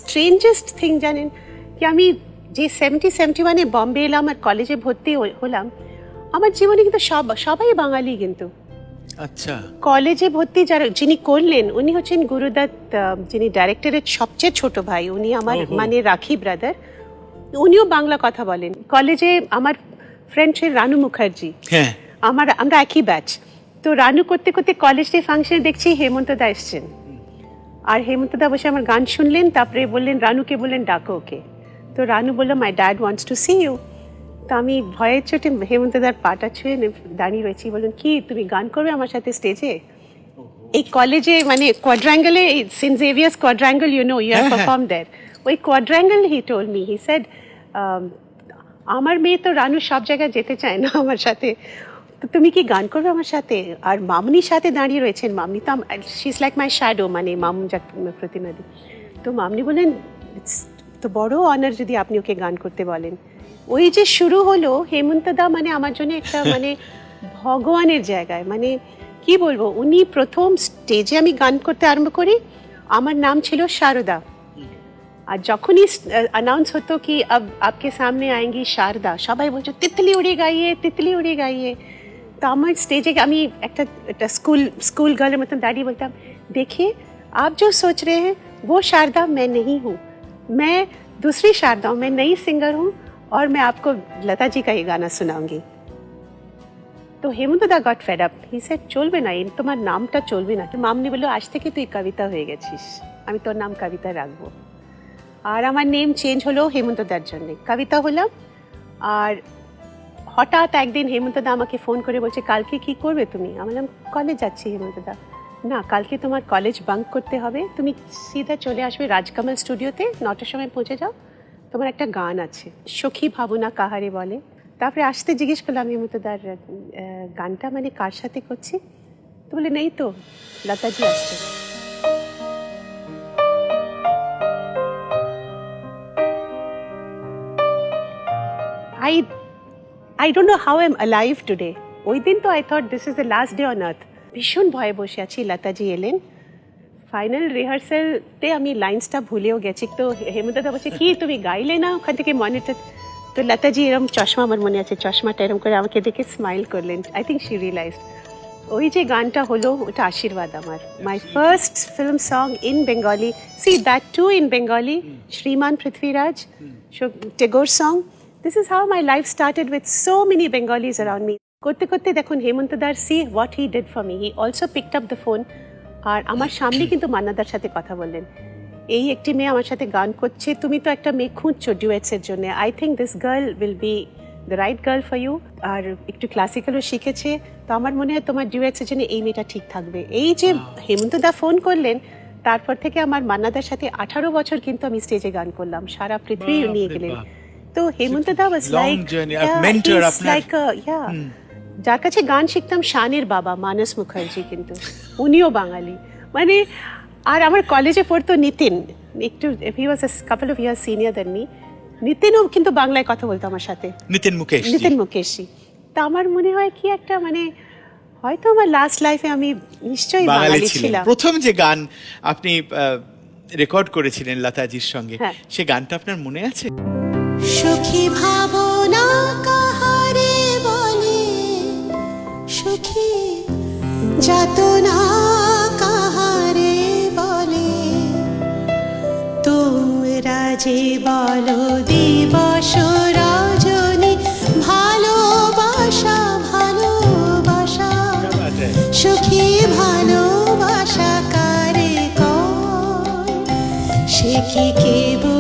স্ট্রেঞ্জেস্ট thing জানেন কি, আমি যে 70-71-এ বম্বে এলাম আর কলেজে ভর্তি হলাম, আমার জীবনে কিন্তু সবাই বাঙালি। কিন্তু আচ্ছা, কলেজে ভর্তি যিনি করলেন উনি হচ্ছেন গুরুদত্ত, যিনি ডাইরেক্টরের সবচেয়ে ছোট ভাই। উনি আমার মানে রাখি ব্রাদার, উনিও বাংলা কথা বলেন। কলেজে আমার ফ্রেন্ড ছিল রানু মুখার্জি, হ্যাঁ, আমরা একই ব্যাচ। তো রানু করতে করতে কলেজ ডে ফাংশনে দেখছি হেমন্ত দা এসছেন, আর হেমন্ত দা বসে আমার গান শুনলেন, তারপরে বললেন রানুকে বললেন ডাকো ওকে। তো রানু বললো my dad wants to see you. তো আমি ভয়ের চোটে হেমন্ত দার পাটা ছুঁয়ে দাঁড়িয়ে রয়েছি। বললেন কি তুমি গান করবে আমার সাথে স্টেজে? এই কলেজে মানে কোয়াড্রাঙ্গেলে, Saint Xavier's quadrangle, you know, you have perform there. ওই quadrangle he told me, he said আমার মেয়ে তো রানু সব জায়গায় যেতে চায় না আমার সাথে, তো তুমি কি গান করবে আমার সাথে? আর মামনির সাথে দাঁড়িয়ে রয়েছেন, মামনি তো she is like my shadow, মানে মামুন যা প্রতিনিধি। তো মামনি বলেন তো বড় অনার যদি আপনি ওকে গান করতে বলেন। ওই যে শুরু হলো হেমন্ত দা, মানে আমার জন্য একটা মানে ভগবানের জায়গায়, মানে কি বলবো, উনি প্রথম স্টেজে আমি গান করতে আরম্ভ করি, আমার নাম ছিল শারদা, আর যখনই অ্যানাউন্স হতো কি আব আপকে সামনে আয়েঙ্গি শারদা, সবাই বলছো তিতলি উড়ে গাইয়ে, তিতলি উড়ে গাইয়ে। তো আমার স্টেজে আমি একটা স্কুল গার্লের মতন দাঁড়িয়ে বলতাম, देखिए आप जो सोच रहे हैं वो शारदा मैं नहीं हूँ, मैं दूसरी शारदा हूँ, मैं नई सिंगर हूँ और मैं आपको लता जी का ये गाना सुनाऊंगी। তো Hemanta da got fed up, he said চলবে না, তোমার নামটা চলবে না। তো মামনি বললো আজ থেকে তুই কবিতা হয়ে গেছিস, আমি তোর নাম কবিতা রাখবো। আর আমার নেম চেঞ্জ হলো হেমন্ত দার জন্য, কবিতা হলাম। আর হঠাৎ একদিন হেমন্ত দা আমাকে ফোন করে বলছে কালকে কি করবে তুমি? আমি বললাম কলেজ যাচ্ছি। হেমন্ত দা না, কালকে তোমার কলেজ বাঙ্ক করতে হবে, তুমি সিধা চলে আসবে রাজকমল স্টুডিওতে, 9টার সময় পৌঁছে যাও, তোমার একটা গান আছে সখী ভাবনা কাহারে বলে। তারপরে আসতে জিজ্ঞেস করলাম হেমন্ত দার গানটা মানে কার সাথে করছি? তো বলে নেই তো, লতাজি আসছে। I don't know how I'm alive today. ওই দিন তো I thought this is the last day on earth. ভীষণ ভয়ে বসে আছি, লতাজি এলেন। ফাইনাল রিহার্সালতে আমি লাইন্সটা ভুলেও গেছি। তো হেমন্ত দা বলছে কি তুমি গাইলে না ওখান থেকে মনিটর? তো লতাজি এরম চশমা, আমার মনে আছে চশমাটা এরম করে আমাকে দেখে স্মাইল করলেন। I think she realised. ওই যে গানটা হলো ওটা আশীর্বাদ আমার, my first film song in Bengali, see that too in Bengali, Shriman Prithviraj Tagore song. This is how my life started with so many Bengalis around me. করতে করতে দেখুন হেমন্ত দার, see what he did for me. He also picked up the phone. আর আমার সামনে কিন্তু মান্নাদার সাথে কথা বললেন, এই একটি মেয়ে আমার সাথে গান করছে, তুমি তো একটা মেয়ে খুঁজছো ডুয়েটসের জন্য, I think this girl will be the right girl for you. আর একটু ক্লাসিক্যালও শিখেছে, তো আমার মনে হয় তোমার ডুয়েটসের জন্য এই মেয়েটা ঠিক থাকবে। এই যে হেমন্ত দা ফোন করলেন, তারপর থেকে আমার মান্নাদার সাথে 18 বছর কিন্তু আমি স্টেজে গান করলাম, সারা পৃথিবী নিয়ে গেলেন। তো হেমন্ত দা ওয়াজ লাইক মেন্টর আপনার, যার কাছে গান শিখতাম শানের বাবা মানস মুখার্জি, কিন্তু উনিও বাঙালি। মানে আর আমার কলেজে পড়তো নিতিন, একটু he was a couple of years senior than me. নিতিনও কিন্তু বাংলায় কথা বলতো আমার সাথে, নিতিন মুকেশজি। তা আমার মনে হয় কি একটা মানে হয়তো আমার লাস্ট লাইফে আমি নিশ্চয়ই বাঙালি ছিলাম। প্রথম যে গান আপনি রেকর্ড করেছিলেন লতাজির সঙ্গে, সে গানটা আপনার মনে আছে? সখী ভাবনা কাহারে বলে, সখী যাতনা কাহারে বলে, তোমরা যে বলো দিবস রজনী ভালোবাসা ভালোবাসা, সখী ভালোবাসা কারে কয়, সে কি কেবল